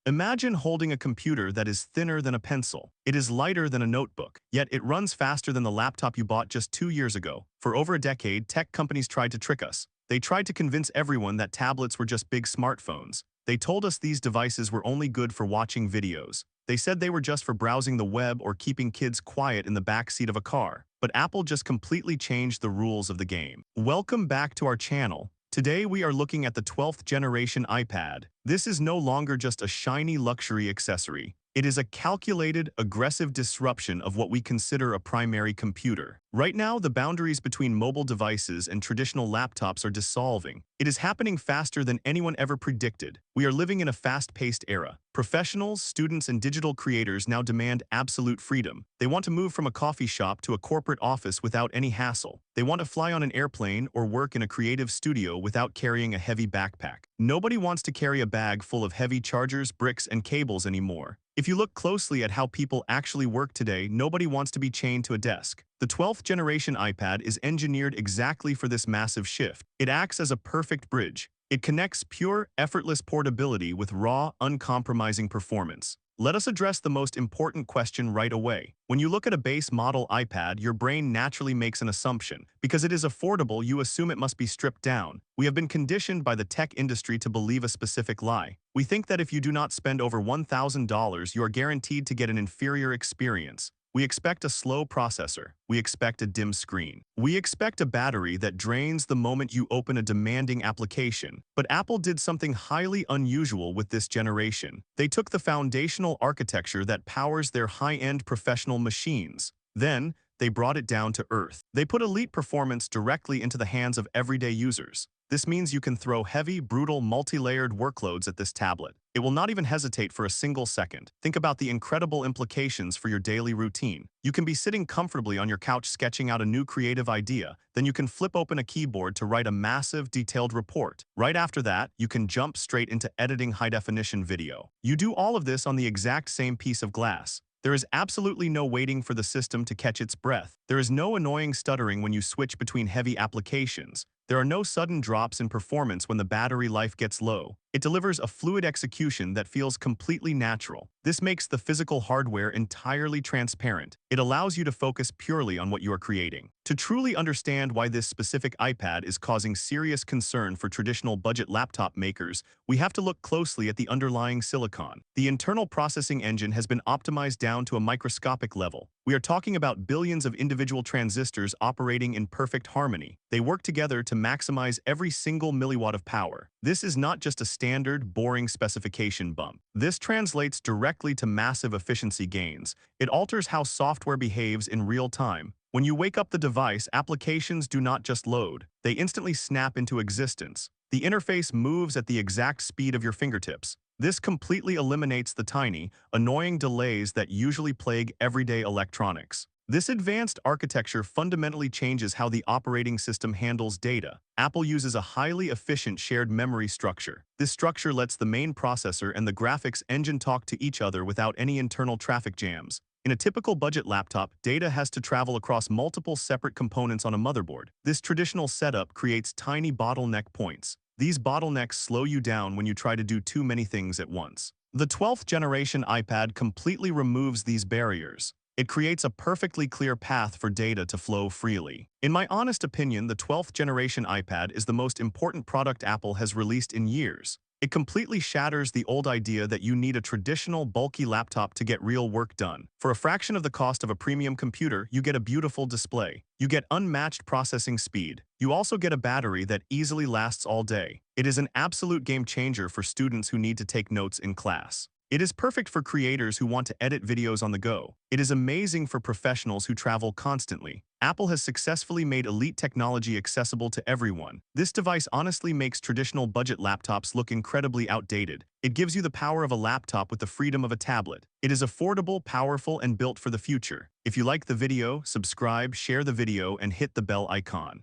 Imagine holding a computer that is thinner than a pencil. It is lighter than a notebook, yet it runs faster than the laptop you bought just 2 years ago. For over a decade, tech companies tried to trick us. They tried to convince everyone that tablets were just big smartphones. They told us these devices were only good for watching videos. They said they were just for browsing the web or keeping kids quiet in the backseat of a car. But Apple just completely changed the rules of the game. Welcome back to our channel. Today we are looking at the 12th generation iPad. This is no longer just a shiny luxury accessory. It is a calculated, aggressive disruption of what we consider a primary computer. Right now, the boundaries between mobile devices and traditional laptops are dissolving. It is happening faster than anyone ever predicted. We are living in a fast-paced era. Professionals, students, and digital creators now demand absolute freedom. They want to move from a coffee shop to a corporate office without any hassle. They want to fly on an airplane or work in a creative studio without carrying a heavy backpack. Nobody wants to carry a bag full of heavy chargers, bricks, and cables anymore. If you look closely at how people actually work today, nobody wants to be chained to a desk. The 12th generation iPad is engineered exactly for this massive shift. It acts as a perfect bridge. It connects pure, effortless portability with raw, uncompromising performance. Let us address the most important question right away. When you look at a base model iPad, your brain naturally makes an assumption. Because it is affordable, you assume it must be stripped down. We have been conditioned by the tech industry to believe a specific lie. We think that if you do not spend over $1,000, you are guaranteed to get an inferior experience. We expect a slow processor. We expect a dim screen. We expect a battery that drains the moment you open a demanding application. But Apple did something highly unusual with this generation. They took the foundational architecture that powers their high-end professional machines. Then, they brought it down to earth. They put elite performance directly into the hands of everyday users. This means you can throw heavy, brutal, multi-layered workloads at this tablet. It will not even hesitate for a single second. Think about the incredible implications for your daily routine. You can be sitting comfortably on your couch sketching out a new creative idea. Then you can flip open a keyboard to write a massive, detailed report. Right after that, you can jump straight into editing high-definition video. You do all of this on the exact same piece of glass. There is absolutely no waiting for the system to catch its breath. There is no annoying stuttering when you switch between heavy applications. There are no sudden drops in performance when the battery life gets low. It delivers a fluid execution that feels completely natural. This makes the physical hardware entirely transparent. It allows you to focus purely on what you are creating. To truly understand why this specific iPad is causing serious concern for traditional budget laptop makers, we have to look closely at the underlying silicon. The internal processing engine has been optimized down to a microscopic level. We are talking about billions of individual transistors operating in perfect harmony. They work together to maximize every single milliwatt of power. This is not just a standard, boring specification bump. This translates directly to massive efficiency gains. It alters how software behaves in real time. When you wake up the device, applications do not just load. They instantly snap into existence. The interface moves at the exact speed of your fingertips. This completely eliminates the tiny, annoying delays that usually plague everyday electronics. This advanced architecture fundamentally changes how the operating system handles data. Apple uses a highly efficient shared memory structure. This structure lets the main processor and the graphics engine talk to each other without any internal traffic jams. In a typical budget laptop, data has to travel across multiple separate components on a motherboard. This traditional setup creates tiny bottleneck points. These bottlenecks slow you down when you try to do too many things at once. The 12th generation iPad completely removes these barriers. It creates a perfectly clear path for data to flow freely. In my honest opinion, the 12th generation iPad is the most important product Apple has released in years. It completely shatters the old idea that you need a traditional, bulky laptop to get real work done. For a fraction of the cost of a premium computer, you get a beautiful display. You get unmatched processing speed. You also get a battery that easily lasts all day. It is an absolute game changer for students who need to take notes in class. It is perfect for creators who want to edit videos on the go. It is amazing for professionals who travel constantly. Apple has successfully made elite technology accessible to everyone. This device honestly makes traditional budget laptops look incredibly outdated. It gives you the power of a laptop with the freedom of a tablet. It is affordable, powerful, and built for the future. If you like the video, subscribe, share the video, and hit the bell icon.